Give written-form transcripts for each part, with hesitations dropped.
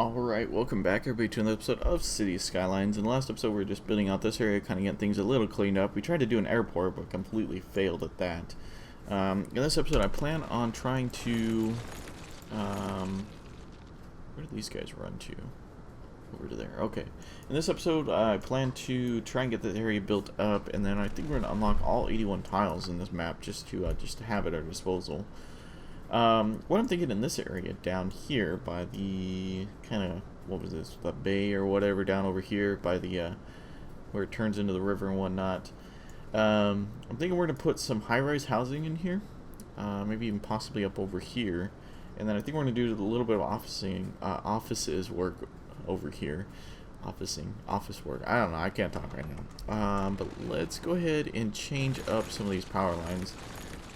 Alright, welcome back everybody to another episode of City Skylines. In the last episode we were just building out this area, kind of getting things a little cleaned up. We tried to do an airport, but completely failed at that. In this episode I plan on trying to... where do these guys run to? Over to there, okay. In this episode I plan to try and get this area built up, and then I think we're going to unlock all 81 tiles in this map just to have it at our disposal. What I'm thinking in this area down here by the kind of, what was this, the bay or whatever down over here by the, where it turns into the river and whatnot. I'm thinking we're going to put some high-rise housing in here, maybe even possibly up over here. And then I think we're going to do a little bit of offices work over here. Office work. I don't know, I can't talk right now. But let's go ahead and change up some of these power lines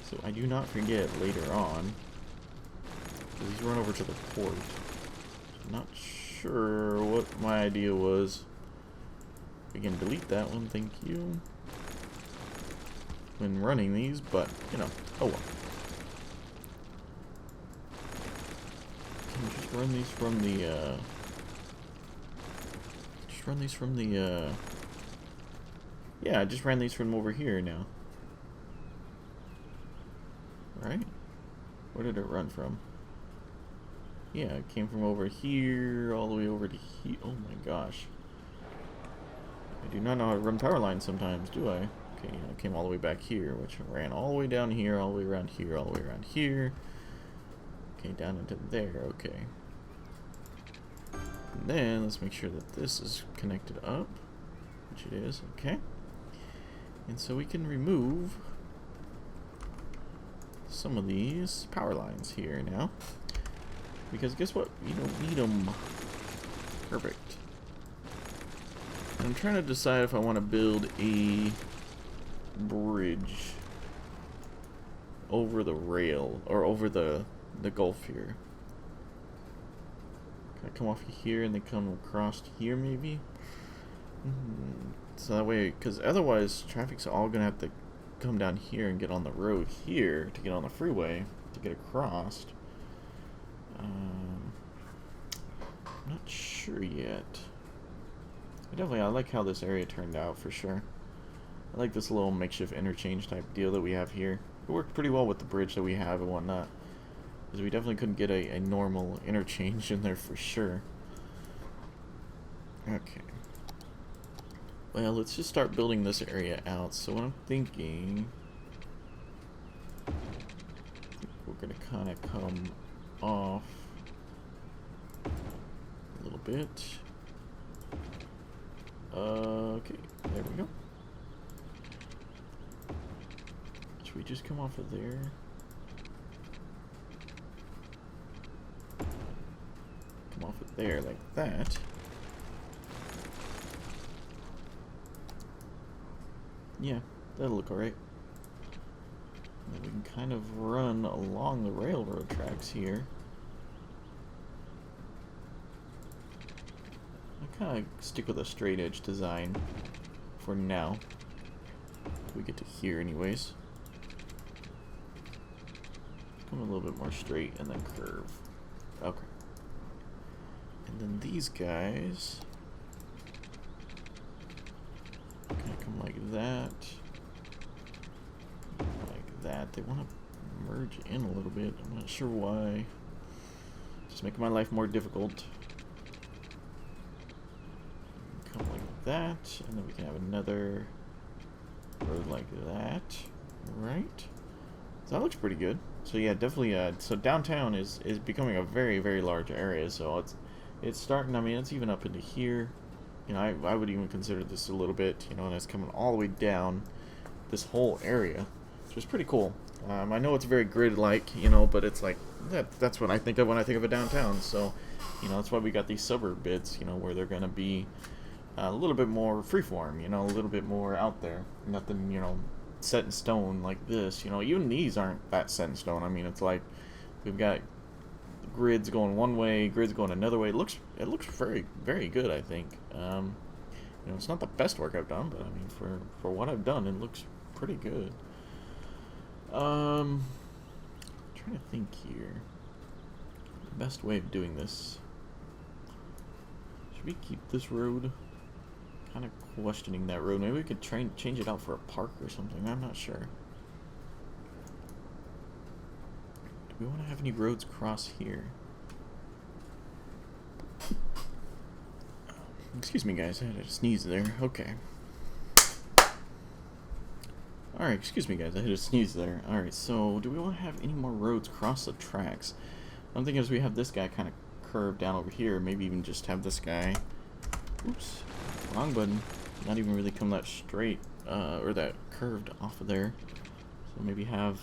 so I do not forget later on. These run over to the port. Not sure what my idea was. We can delete that one, thank you. When running these, but you know, oh well. Can we just run these from the yeah, I just ran these from over here now. Right? Where did it run from? Yeah, it came from over here all the way over to here. Oh my gosh. I do not know how to run power lines sometimes, do I? Okay, it came all the way back here, which ran all the way down here, all the way around here, all the way around here. Okay, down into there, okay. And then, let's make sure that this is connected up, which it is, okay. And so we can remove some of these power lines here now. Because guess what? You don't need them. Perfect. I'm trying to decide if I want to build a bridge over the rail or over the gulf here. Can I come off here and then come across here maybe? So that way, because otherwise traffic's all gonna have to come down here and get on the road here to get on the freeway to get across. I'm not sure yet. I like how this area turned out for sure. I like this little makeshift interchange type deal that we have here. It worked pretty well with the bridge that we have and whatnot, because we definitely couldn't get a normal interchange in there for sure. Okay. Well, let's just start building this area out. So what I'm thinking, we're gonna kind of come off a little bit. Okay, there we go. Should we just come off of there? Come off of there like that. Yeah, that'll look alright. And we can kind of run along the railroad tracks here. I kind of stick with a straight edge design for now. We get to here anyways. Come a little bit more straight and then curve. Okay. And then these guys kind of come like that. Like that. They want to merge in a little bit. I'm not sure why. Just making my life more difficult. Come like that, and then we can have another road like that, right? So that looks pretty good. So yeah, definitely. So downtown is becoming a very, very large area. So it's starting. I mean, it's even up into here. You know, I would even consider this a little bit. You know, and it's coming all the way down this whole area, which is pretty cool. I know it's very grid-like, you know, but it's like that's what I think of when I think of a downtown. So, you know, that's why we got these suburb bits. You know, where they're gonna be a little bit more freeform, you know, a little bit more out there. Nothing, you know, set in stone like this. You know, even these aren't that set in stone. I mean, it's like we've got grids going one way, grids going another way. It looks very, very good, I think. You know, it's not the best work I've done, but I mean, for what I've done, it looks pretty good. I'm trying to think here. The best way of doing this. Should we keep this road? Kind of questioning that road. Maybe we could change it out for a park or something. I'm not sure. Do we want to have any roads cross here? Excuse me, guys. I had to sneeze there. Okay. Alright, excuse me, guys. I had to sneeze there. Alright, so do we want to have any more roads cross the tracks? I'm thinking as we have this guy kind of curved down over here, maybe even just have this guy. Oops. Wrong button. Not even really come that straight, or that curved off of there. So maybe have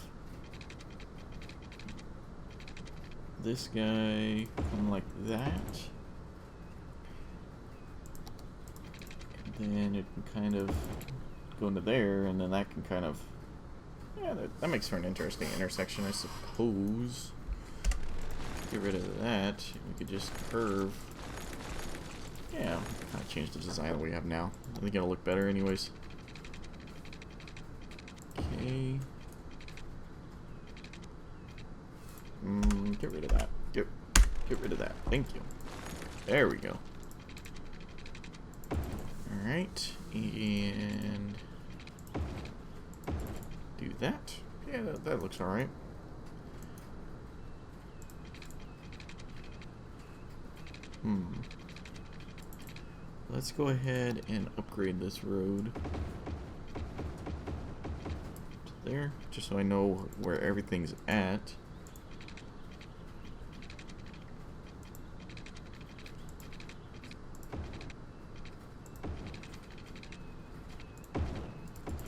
this guy come like that. And then it can kind of go into there, and then that can kind of, yeah, that makes for an interesting intersection, I suppose. Get rid of that. We could just curve. Yeah, kind of change the design we have now. I think it'll look better anyways. Okay. Get rid of that. Get rid of that. Thank you. There we go. Alright, and do that. Yeah, that looks alright. Let's go ahead and upgrade this road to there, just so I know where everything's at.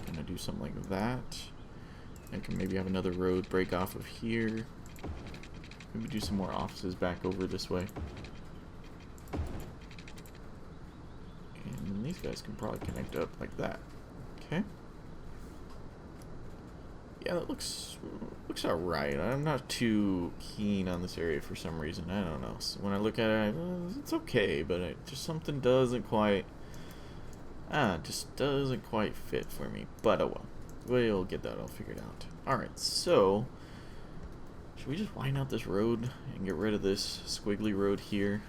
Gonna do something like that. I can maybe have another road break off of here. Maybe do some more offices back over this way. And these guys can probably connect up like that. Okay. Yeah, that looks alright. I'm not too keen on this area for some reason. I don't know. So when I look at it, it's okay, but just something doesn't quite just doesn't quite fit for me. But oh well. We'll get that all figured out. Alright, so should we just widen out this road and get rid of this squiggly road here?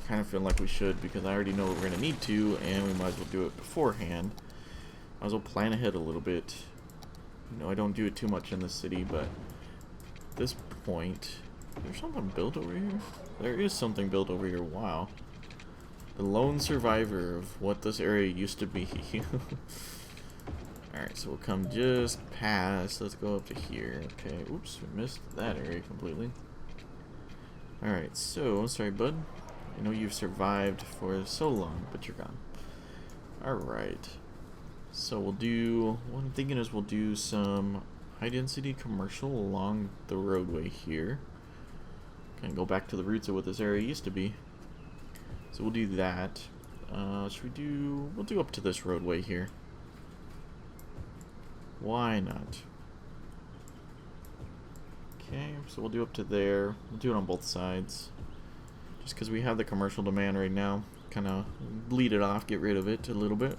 Kind of feel like we should, because I already know what we're going to need to, and we might as well do it beforehand. Might as well plan ahead a little bit. You know, I don't do it too much in the city, but at this point, there's something built over here? There is something built over here. Wow. The lone survivor of what this area used to be. Alright, so we'll come just past. Let's go up to here. Okay, oops, we missed that area completely. Alright, so, sorry bud. I know you've survived for so long, but you're gone. Alright. So we'll do, what I'm thinking is we'll do some high density commercial along the roadway here. Kind of go back to the roots of what this area used to be. So we'll do that. Should we do, we'll do up to this roadway here. Why not? Okay, so we'll do up to there. We'll do it on both sides. Just because we have the commercial demand right now. Kind of bleed it off, get rid of it a little bit.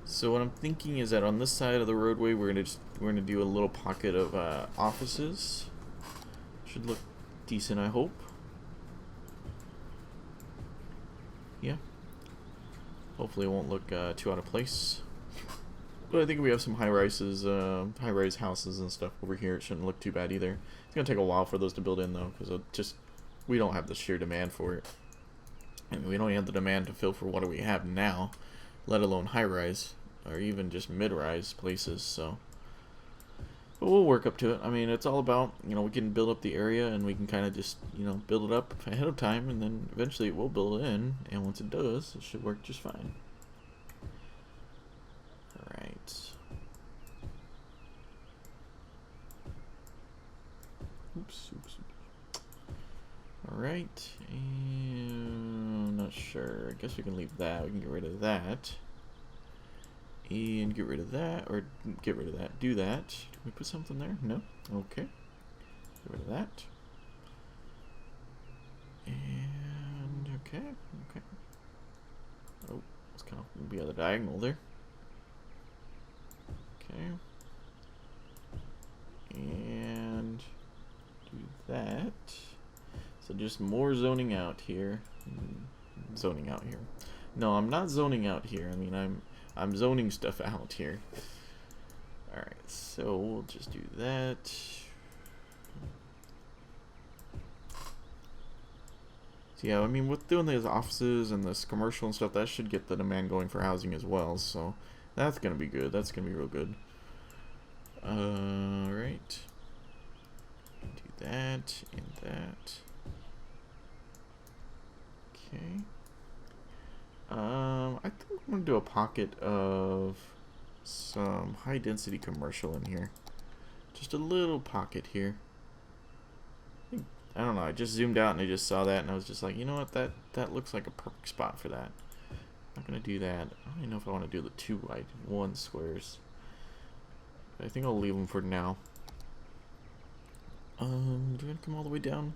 So what I'm thinking is that on this side of the roadway, we're gonna do a little pocket of offices. Should look decent, I hope. Yeah. Hopefully it won't look too out of place. But I think we have some high-rise houses and stuff over here. It shouldn't look too bad either. It's gonna take a while for those to build in though, because we don't have the sheer demand for it. I mean, we don't have the demand to fill for what we have now, let alone high-rise or even just mid-rise places. So, but we'll work up to it. I mean, it's all about, you know, we can build up the area and we can kind of just, you know, build it up ahead of time, and then eventually it will build it in. And once it does, it should work just fine. Alright. Oops. Alright, and I'm not sure. I guess we can leave that. We can get rid of that. And get rid of that, or get rid of that. Do that. Can we put something there? No? Okay. Get rid of that. And, okay. Oh, it's kind of be on the diagonal there. Okay. And do that. So just more zoning out here. zoning out here. No, I'm not zoning out here. I mean, I'm zoning stuff out here. All right, so we'll just do that. So yeah, I mean, with doing these offices and this commercial and stuff, that should get the demand going for housing as well. So that's gonna be good. That's gonna be real good. Right. Do that and that. Okay. I think I'm gonna do a pocket of some high density commercial in here. Just a little pocket here. I don't know, I just zoomed out and I just saw that and I was just like, you know what, that looks like a perfect spot for that. I'm not gonna do that. I don't even know if I want to do the 2x1 squares. I think I'll leave them for now. Do we want to come all the way down?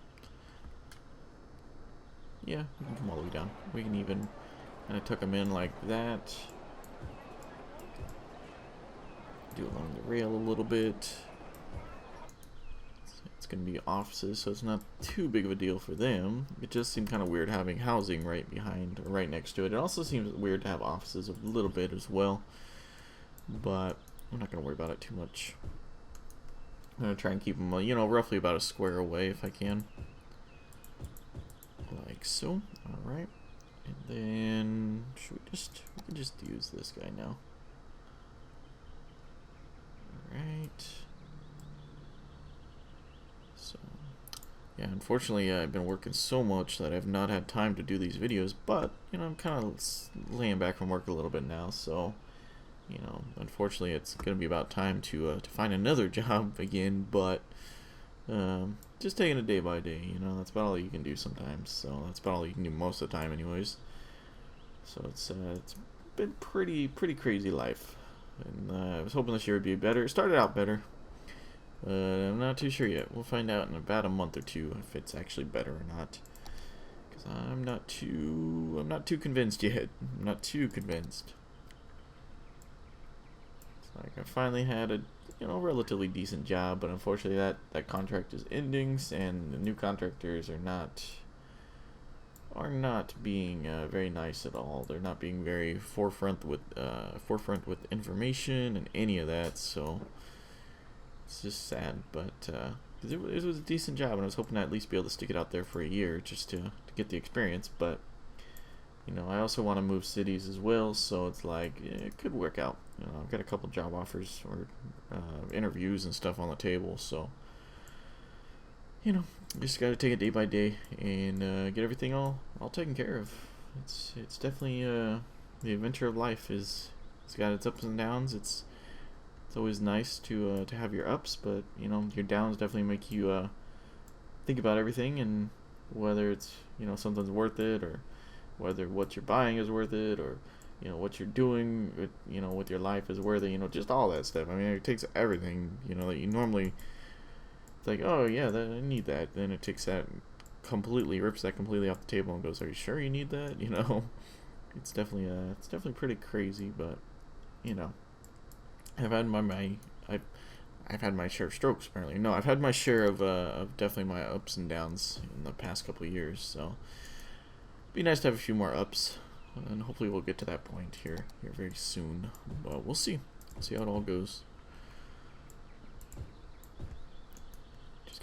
Yeah, we can come all the way down. We can even kind of tuck them in like that. Do along the rail a little bit. It's going to be offices, so it's not too big of a deal for them. It just seemed kind of weird having housing right behind or right next to it. It also seems weird to have offices a little bit as well. But I'm not going to worry about it too much. I'm going to try and keep them, you know, roughly about a square away if I can. Like so. Alright. And then, we can just use this guy now. Alright. So, yeah, unfortunately I've been working so much that I've not had time to do these videos, but, you know, I'm kind of laying back from work a little bit now, so, you know, unfortunately it's going to be about time to find another job again, but just taking it day by day, you know, that's about all you can do sometimes, so that's about all you can do most of the time anyways. So it's been pretty crazy life, and I was hoping this year would be better. It started out better, but I'm not too sure yet. We'll find out in about a month or two if it's actually better or not, because I'm not too convinced yet. I'm not too convinced. It's like I finally had a, you know, relatively decent job, but unfortunately that contract is ending, and the new contractors are not being very nice at all. They're not being very forefront with information and any of that. So it's just sad. But it was a decent job, and I was hoping to at least be able to stick it out there for a year just to get the experience. But you know, I also want to move cities as well, so it's like it could work out. You know, I've got a couple job offers or interviews and stuff on the table, so you know, just got to take it day by day and get everything all taken care of. It's definitely the adventure of life it's got its ups and downs. It's always nice to have your ups, but you know, your downs definitely make you think about everything and whether it's, you know, something's worth it, or whether what you're buying is worth it, or you know, what you're doing with, you know, with your life is worth it. You know, just all that stuff. I mean, it takes everything, you know, that you normally. It's like, oh yeah, I need that. Then it takes that completely, rips that completely off the table and goes, are you sure you need that? You know, it's definitely pretty crazy, but you know, I've had I've had my share of strokes apparently. No, I've had my share of definitely my ups and downs in the past couple of years. So, it'd be nice to have a few more ups, and hopefully we'll get to that point here very soon. But we'll see how it all goes.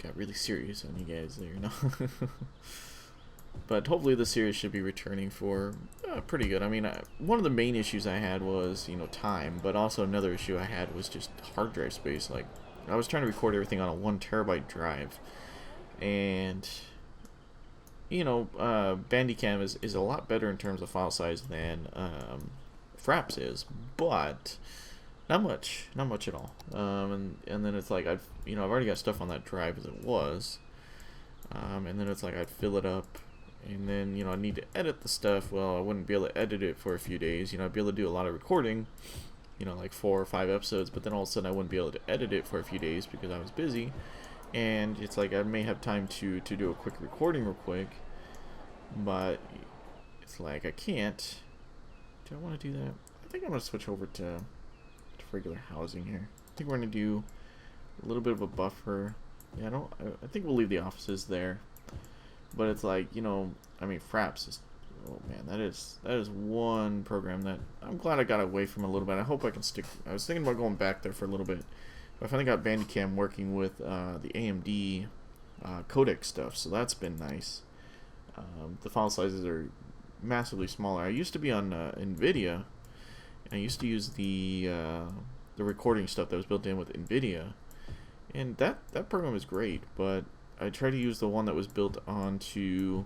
Got really serious on you guys there, you know. But hopefully the series should be returning for pretty good. I mean, one of the main issues I had was, you know, time, but also another issue I had was just hard drive space. Like, I was trying to record everything on a 1 terabyte drive, and you know, Bandicam is a lot better in terms of file size than Fraps is, but not much at all. And then it's like I've already got stuff on that drive as it was, and then it's like I'd fill it up, and then, you know, I need to edit the stuff. Well, I wouldn't be able to edit it for a few days. You know, I'd be able to do a lot of recording, you know, like 4 or 5 episodes, but then all of a sudden I wouldn't be able to edit it for a few days because I was busy. And it's like I may have time to do a quick recording real quick, but it's like I can't. Do I want to do that? I think I'm gonna switch over to regular housing here. I think we're gonna do a little bit of a buffer. Yeah, I think we'll leave the offices there, but it's like, you know, I mean, Fraps is Oh man, that is one program that I'm glad I got away from a little bit. I hope I can stick. I was thinking about going back there for a little bit. But I finally got Bandicam working with the AMD codec stuff, so that's been nice. The file sizes are massively smaller. I used to be on NVIDIA. I used to use the recording stuff that was built in with NVIDIA, and that program is great. But I tried to use the one that was built onto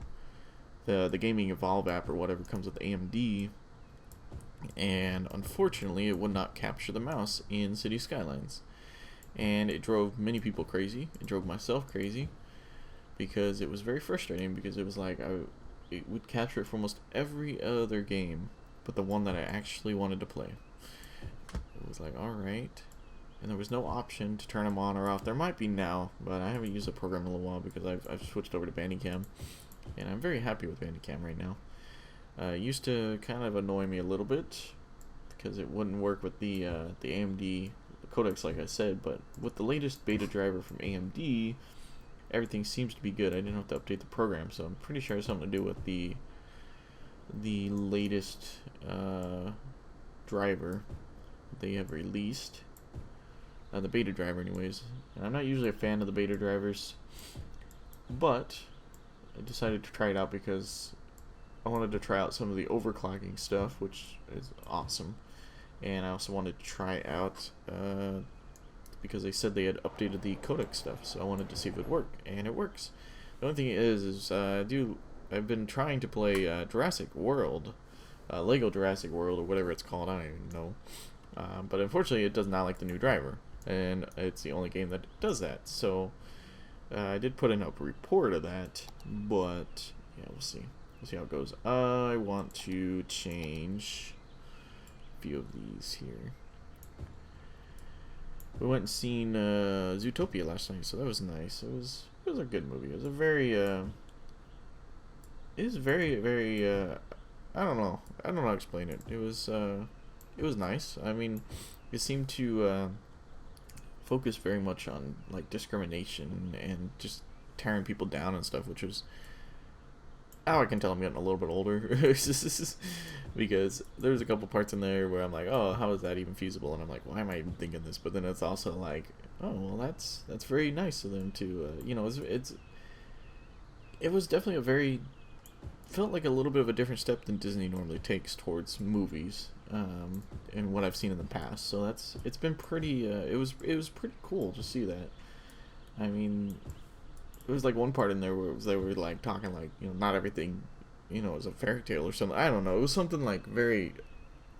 the Gaming Evolve app or whatever comes with AMD, and unfortunately, it would not capture the mouse in City Skylines, and it drove many people crazy. It drove myself crazy because it was very frustrating because it was like it would capture it for almost every other game but the one that I actually wanted to play. It was like, alright. And there was no option to turn them on or off. There might be now, but I haven't used the program in a little while because I've switched over to Bandicam. And I'm very happy with Bandicam right now. It used to kind of annoy me a little bit because it wouldn't work with the AMD codecs, like I said. But with the latest beta driver from AMD, everything seems to be good. I didn't have to update the program, so I'm pretty sure it has something to do with the latest driver they have released. The beta driver anyways. And I'm not usually a fan of the beta drivers, but I decided to try it out because I wanted to try out some of the overclocking stuff, which is awesome. And I also wanted to try out because they said they had updated the codec stuff, so I wanted to see if it would work, and it works. The only thing is I've been trying to play Jurassic World, Lego Jurassic World, or whatever it's called, I don't even know. But unfortunately, it does not like the new driver, and it's the only game that does that. So I did put in a report of that, but yeah, we'll see. We'll see how it goes. I want to change a few of these here. We went and seen Zootopia last night, so that was nice. It was a good movie. It was a very I don't know how to explain it. It was nice. I mean, it seemed to focus very much on like discrimination and just tearing people down and stuff, which was, oh, I can tell I'm getting a little bit older because there's a couple parts in there where I'm like, oh, how is that even feasible? And I'm like, why am I even thinking this? But then it's also like, oh, well, that's very nice of them to, it was definitely a very, felt like a little bit of a different step than Disney normally takes towards movies, and what I've seen in the past. So it's been pretty, it was pretty cool to see that. I mean, it was like one part in there where they were like talking like, not everything, is a fairy tale or something. I don't know. It was something like very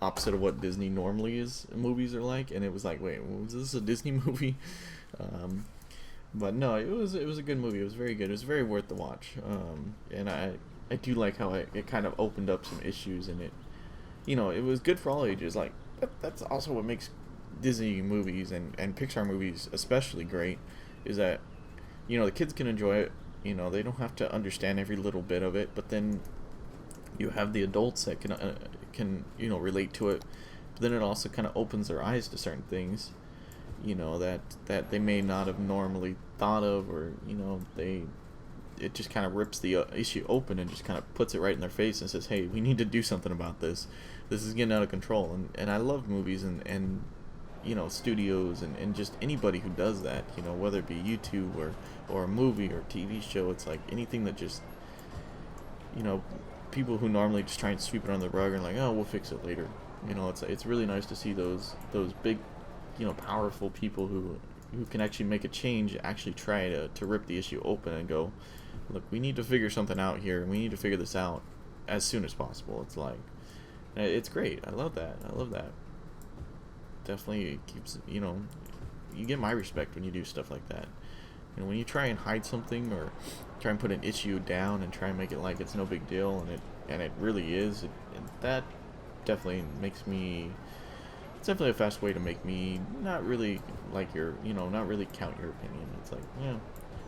opposite of what Disney normally is. Movies are like, and it was like, wait, was this a Disney movie? But no, it was a good movie. It was very good. It was very worth the watch. And I do like how it kind of opened up some issues, and it was good for all ages. Like that's also what makes Disney movies and Pixar movies especially great, is that the kids can enjoy it. They don't have to understand every little bit of it, but then you have the adults that can relate to it. But then it also kind of opens their eyes to certain things, that they may not have normally thought of, or it just kind of rips the issue open and just kind of puts it right in their face and says, hey, we need to do something about this. This is getting out of control. And I love movies and studios and just anybody who does that, whether it be YouTube or a movie or TV show. It's like anything that just, people who normally just try and sweep it under the rug and like, oh, we'll fix it later. It's really nice to see those big, powerful people who can actually make a change, actually try to rip the issue open and go, look, we need to figure something out here, and we need to figure this out as soon as possible. It's like, it's great. I love that. Definitely keeps, you get my respect when you do stuff like that. When you try and hide something or try and put an issue down and try and make it like it's no big deal, and it really is, that definitely makes me, it's definitely a fast way to make me not really like not really count your opinion. It's like, yeah,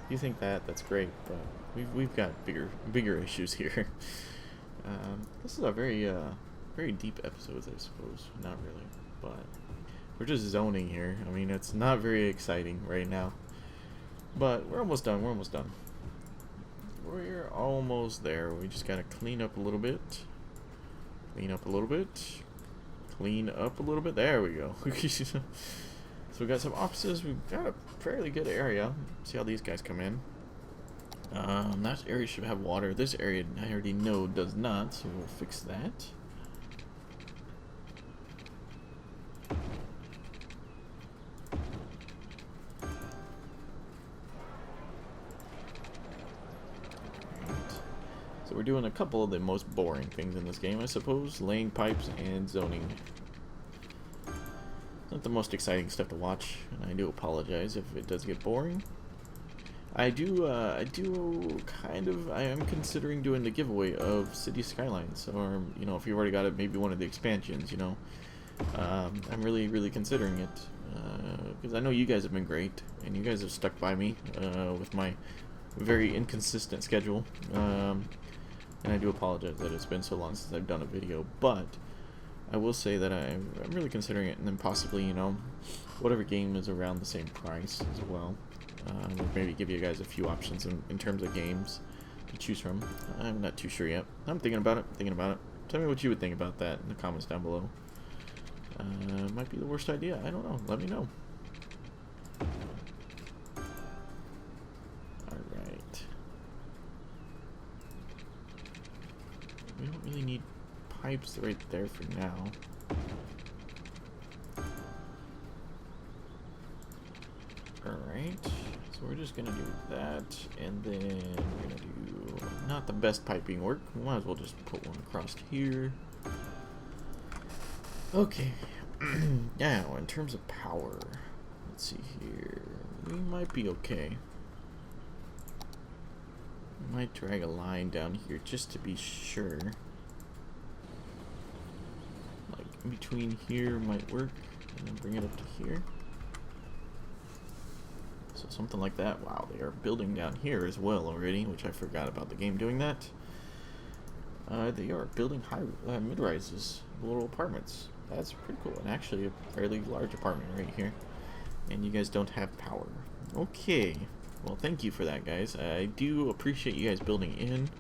you think that's great, but we've got bigger issues here. This is a very deep episode, I suppose. Not really, but we're just zoning here. I mean, it's not very exciting right now, but we're almost done. we're almost there. We just gotta clean up a little bit. Clean up a little bit. Clean up a little bit. There we go. So we got some offices. We've got a fairly good area. See how these guys come in. That area should have water. This area I already know does not, so we'll fix that. So we're doing a couple of the most boring things in this game, I suppose. Laying pipes and zoning. Not the most exciting stuff to watch, and I do apologize if it does get boring. I am considering doing the giveaway of City Skylines, or, you know, if you already got it, maybe one of the expansions, you know. I'm really considering it, because I know you guys have been great, and you guys have stuck by me, with my very inconsistent schedule, and I do apologize that it's been so long since I've done a video, but I will say that I'm really considering it, and then possibly, you know, whatever game is around the same price as well. We'll maybe give you guys a few options in terms of games to choose from. I'm not too sure yet. I'm thinking about it. Tell me what you would think about that in the comments down below. Might be the worst idea. I don't know. Let me know. Alright. We don't really need pipes right there for now. Alright, so we're just gonna do that, and then we're gonna do not the best piping work. We might as well just put one across here. Okay, now in terms of power, let's see here. We might be okay. We might drag a line down here just to be sure. Like in between here might work, and then bring it up to here. So something like that. Wow, they are building down here as well already, which I forgot about the game doing that. They are building high mid-rises, little apartments. That's pretty cool, and actually a fairly large apartment right here. And you guys don't have power. Okay, well thank you for that, guys. I do appreciate you guys building in.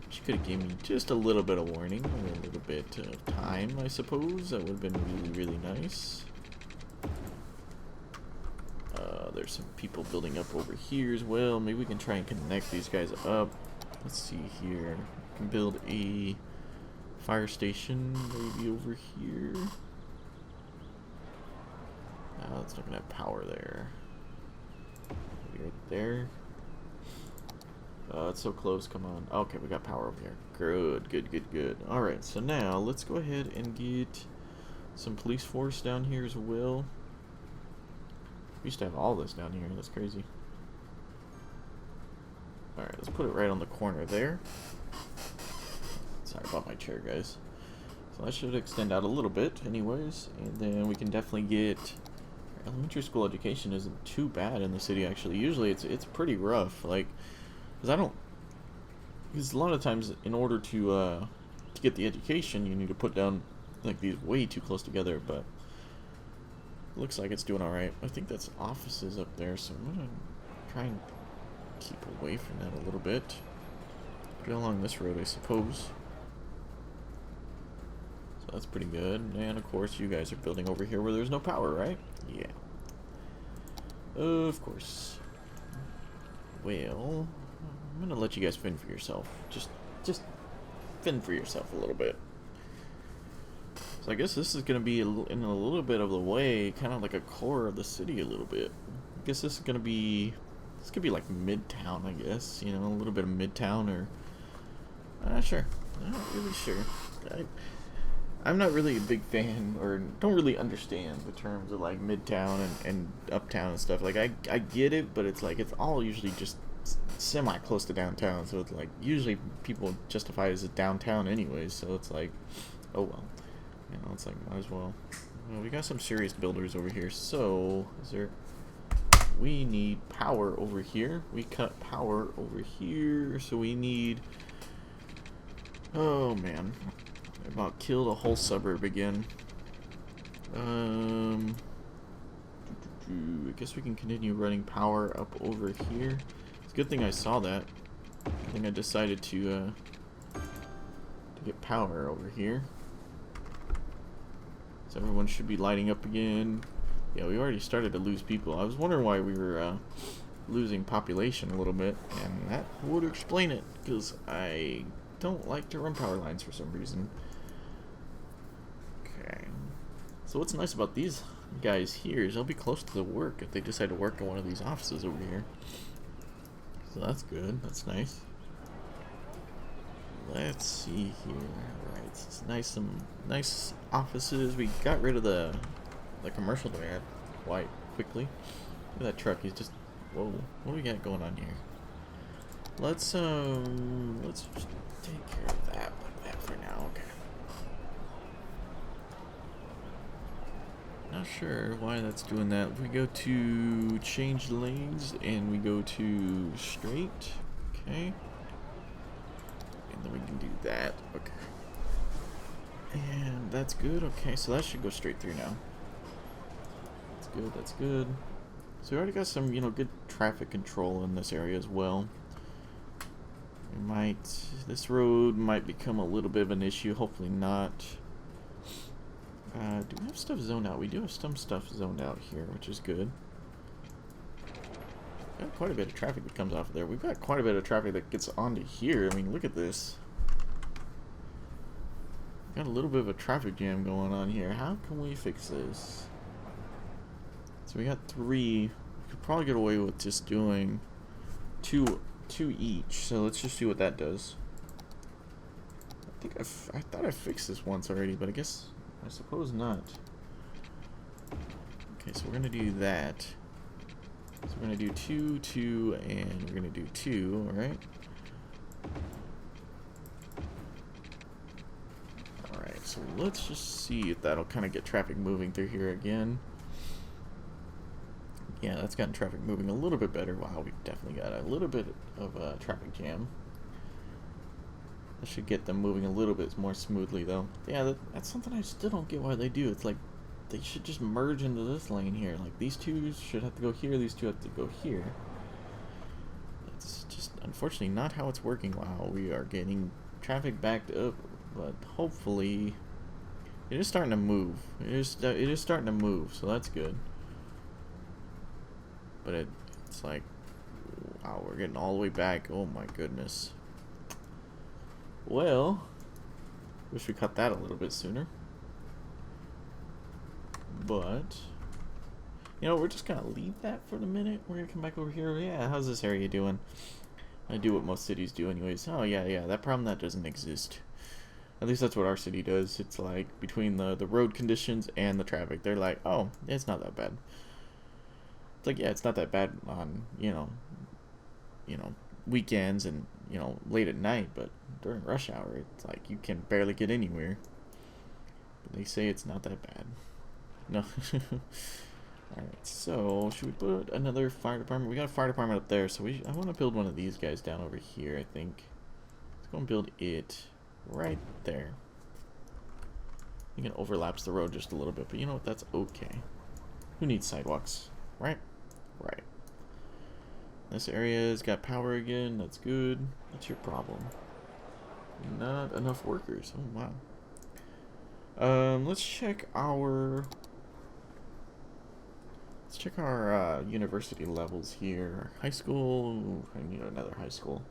But you could have given me just a little bit of warning, or a little bit of time, I suppose. That would have been really nice. There's some people building up over here as well. Maybe we can try and connect these guys up. Let's see here. We can build a fire station maybe over here. It's not gonna have power there. Maybe right there. It's so close. Come on. Okay, we got power over here. Good. Alright, so now let's go ahead and get some police force down here as well. We used to have all this down here. That's crazy. Alright, let's put it right on the corner there. Sorry about my chair, guys. So that should extend out a little bit anyways. And then we can definitely get... Elementary school education isn't too bad in the city, actually. Usually it's pretty rough. Like, because a lot of times in order to get the education, you need to put down like these way too close together, but... Looks like it's doing alright. I think that's offices up there, so I'm gonna try and keep away from that a little bit. Go along this road, I suppose. So that's pretty good. And of course, you guys are building over here where there's no power, right? Yeah. Of course. Well, I'm gonna let you guys fend for yourself. Just fend for yourself a little bit. So I guess this is going to be in a little bit of the way, kind of like a core of the city a little bit. I guess this is going to be, like Midtown, I guess. You know, a little bit of Midtown, or... I'm not sure. I'm not really sure. I'm not really a big fan, or don't really understand the terms of like Midtown and Uptown and stuff. Like, I get it, but it's like, it's all usually just semi-close to downtown. So it's like, usually people justify it as a downtown anyways. So it's like, oh well. You know, it's like, might as well. Well, we got some serious builders over here. So, we need power over here. We cut power over here. So we need, oh man, I about killed a whole suburb again. I guess we can continue running power up over here. It's a good thing I saw that. think I decided to get power over here. So everyone should be lighting up again. Yeah, we already started to lose people. I was wondering why we were losing population a little bit, and that would explain it, because I don't like to run power lines for some reason. Okay. So what's nice about these guys here is they'll be close to the work if they decide to work in one of these offices over here. So that's good. That's nice. Let's see here. Right, it's nice. Some nice offices. We got rid of the commercial that we had quite quickly. Look at that truck. He's just, whoa. What do we got going on here? Let's just take care of that like that for now. Okay. Not sure why that's doing that. If we go to change lanes and we go to straight, okay. And then we can do that. Okay. And that's good. Okay, so that should go straight through now. That's good. That's good. So we already got some, good traffic control in this area as well. This road might become a little bit of an issue. Hopefully not. Do we have stuff zoned out? We do have some stuff zoned out here, which is good. Got quite a bit of traffic that comes off of there. We've got quite a bit of traffic that gets onto here. I mean, look at this. Got a little bit of a traffic jam going on here. How can we fix this? So we got 3. We could probably get away with just doing two each. So let's just see what that does. I thought I fixed this once already, but I suppose not. Okay, so we're gonna do that. So we're gonna do 2, 2, and we're gonna do 2, alright? Alright, so let's just see if that'll kind of get traffic moving through here again. Yeah, that's gotten traffic moving a little bit better. Wow, we've definitely got a little bit of a traffic jam. That should get them moving a little bit more smoothly, though. Yeah, that's something I still don't get why they do. It's like they should just merge into this lane here. Like, these two should have to go here, these two have to go here. It's just, unfortunately, not how it's working. Wow, we are getting traffic backed up, but hopefully it is starting to move. It is starting to move, so that's good. But it's like, wow, we're getting all the way back. Oh my goodness. Well, wish we cut that a little bit sooner. But, we're just gonna leave that for the minute. We're gonna come back over here. Yeah, how's this area doing? I do what most cities do anyways. Oh yeah, that problem, that doesn't exist. At least that's what our city does. It's like between the road conditions and the traffic, they're like, oh, it's not that bad. It's like, yeah, it's not that bad on, weekends and, late at night, but during rush hour, it's like you can barely get anywhere. But they say it's not that bad. No. Alright, so should we put another fire department? We got a fire department up there, so I want to build one of these guys down over here, I think. Let's go and build it right there. I think it overlaps the road just a little bit, but you know what? That's okay. Who needs sidewalks, right? Right. This area's got power again. That's good. What's your problem? Not enough workers. Oh wow. Let's check our university levels here. High school. Ooh, I need another high school.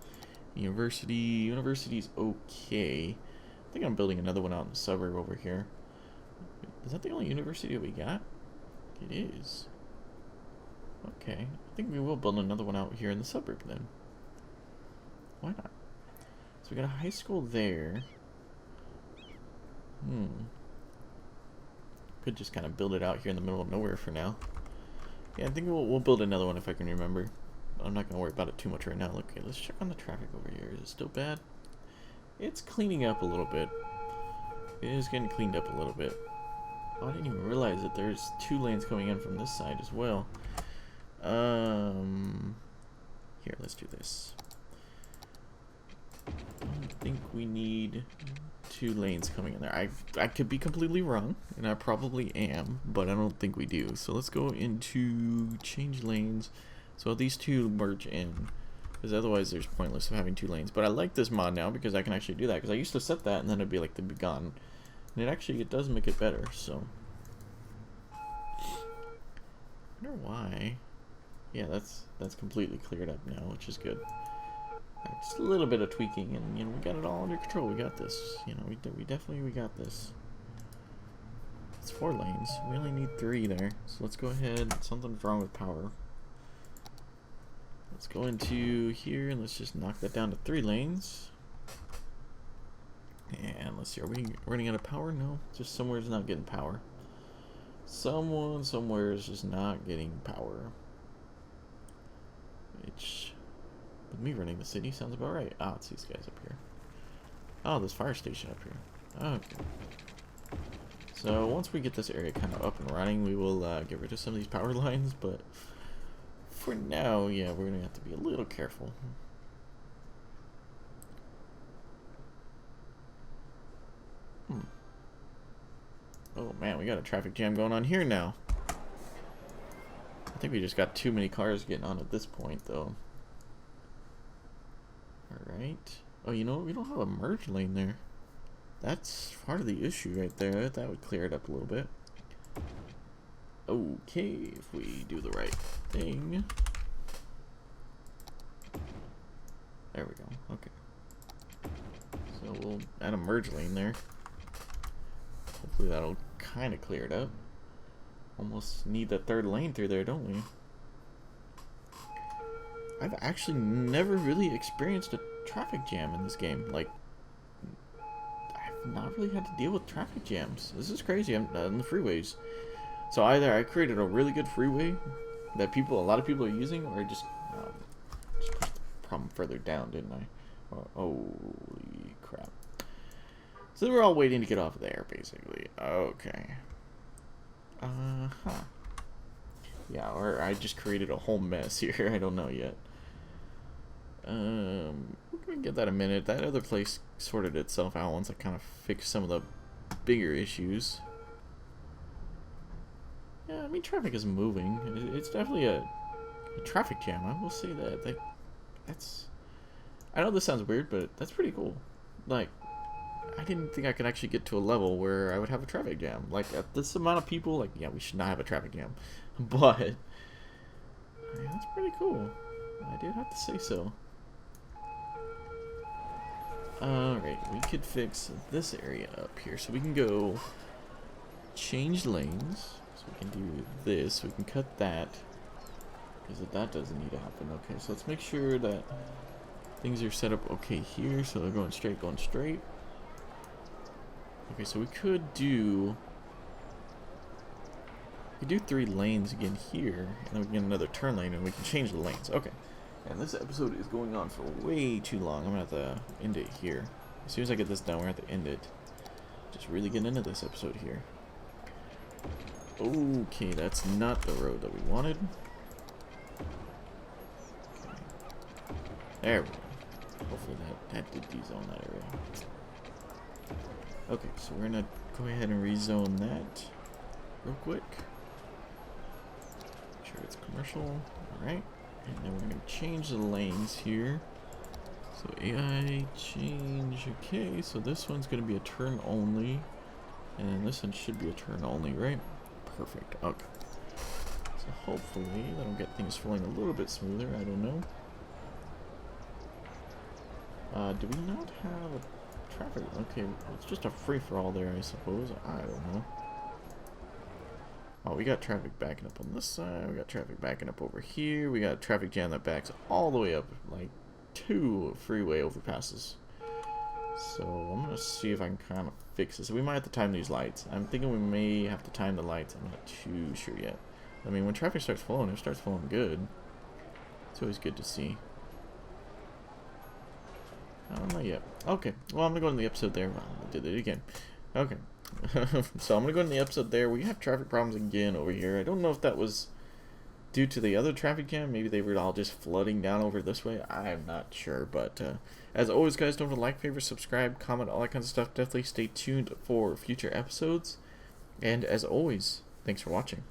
University's okay. I think I'm building another one out in the suburb over here. Is that the only university that we got? It is. Okay, I think we will build another one out here in the suburb then. Why not? So we got a high school there. Could just kind of build it out here in the middle of nowhere for now. Yeah, I think we'll build another one if I can remember. I'm not going to worry about it too much right now. Okay, let's check on the traffic over here. Is it still bad? It's cleaning up a little bit. It is getting cleaned up a little bit. Oh, I didn't even realize that there's 2 lanes coming in from this side as well. Here, let's do this. I don't think we need 2 lanes coming in there. I could be completely wrong, and I probably am, but I don't think we do. So let's go into change lanes. So these 2 merge in. because otherwise there's pointless of having 2 lanes. But I like this mod now because I can actually do that, because I used to set that and then it'd be like they'd be gone, and it does make it better. So I wonder why. Yeah, that's completely cleared up now, which is good. Right, just a little bit of tweaking, and we got it all under control. We got this. We definitely got this. It's 4 lanes. We only need 3 there. So let's go ahead. Something's wrong with power. Let's go into here and let's just knock that down to 3 lanes. And let's see, are we running out of power? No, just somewhere's not getting power. Someone somewhere is just not getting power. Which, with me running the city, sounds about right. Ah, it's these guys up here. Oh, this fire station up here. Okay. So once we get this area kind of up and running, we will get rid of some of these power lines, but for now, yeah, we're going to have to be a little careful. Oh man, we got a traffic jam going on here now. I think we just got too many cars getting on at this point, though. Alright. Oh, you know what? We don't have a merge lane there. That's part of the issue right there. That would clear it up a little bit. Okay, if we do the right thing. There we go. Okay. So we'll add a merge lane there. Hopefully that'll kind of clear it up. Almost need the 3rd lane through there, don't we? I've actually never really experienced a traffic jam in this game. Like, I've not really had to deal with traffic jams. This is crazy. I'm on the freeways. So either I created a really good freeway that a lot of people are using, or I just pushed the problem further down, didn't I? Holy crap. So we're all waiting to get off there, basically. Okay. Yeah, or I just created a whole mess here. I don't know yet. We're gonna give that a minute. That other place sorted itself out once I kind of fixed some of the bigger issues. Yeah, I mean, traffic is moving. It's definitely a traffic jam. I will say that. That's. I know this sounds weird, but that's pretty cool. Like, I didn't think I could actually get to a level where I would have a traffic jam. Like, at this amount of people, like, yeah, we should not have a traffic jam. But, I mean, that's pretty cool. I do have to say so. Alright, we could fix this area up here. So we can go change lanes. So we can do this. We can cut that. Because that doesn't need to happen. Okay, so let's make sure that things are set up okay here. So they're going straight, going straight. Okay, so we could do 3 lanes again here, and then we can get another turn lane, and we can change the lanes. Okay, and this episode is going on for way too long. I'm gonna have to end it here. As soon as I get this done, we're gonna have to end it. Just really get into this episode here. Okay, that's not the road that we wanted. Okay. There we go. Hopefully that did de-zone that area. Okay, so we're gonna go ahead and rezone that real quick. Make sure it's commercial. Alright. And then we're gonna change the lanes here. So AI change. Okay, so this one's gonna be a turn only. And then this one should be a turn only, right? Perfect. Okay. So hopefully that'll get things flowing a little bit smoother. I don't know. Do we not have a traffic? Okay, it's just a free-for-all there, I suppose. I don't know. Oh, we got traffic backing up on this side. We got traffic backing up over here. We got a traffic jam that backs all the way up, like 2 freeway overpasses. So I'm gonna see if I can kind of fix this. We might have to time these lights. I'm thinking we may have to time the lights. I'm not too sure yet. I mean, when traffic starts flowing, it starts flowing good. It's always good to see. Not yet. Okay. Well, I'm gonna go in the episode there. Well, I did it again. Okay. So I'm gonna go in the episode there. We have traffic problems again over here. I don't know if that was due to the other traffic jam. Maybe they were all just flooding down over this way. I'm not sure. But as always, guys, don't forget to like, favorite, subscribe, comment, all that kind of stuff. Definitely stay tuned for future episodes. And as always, thanks for watching.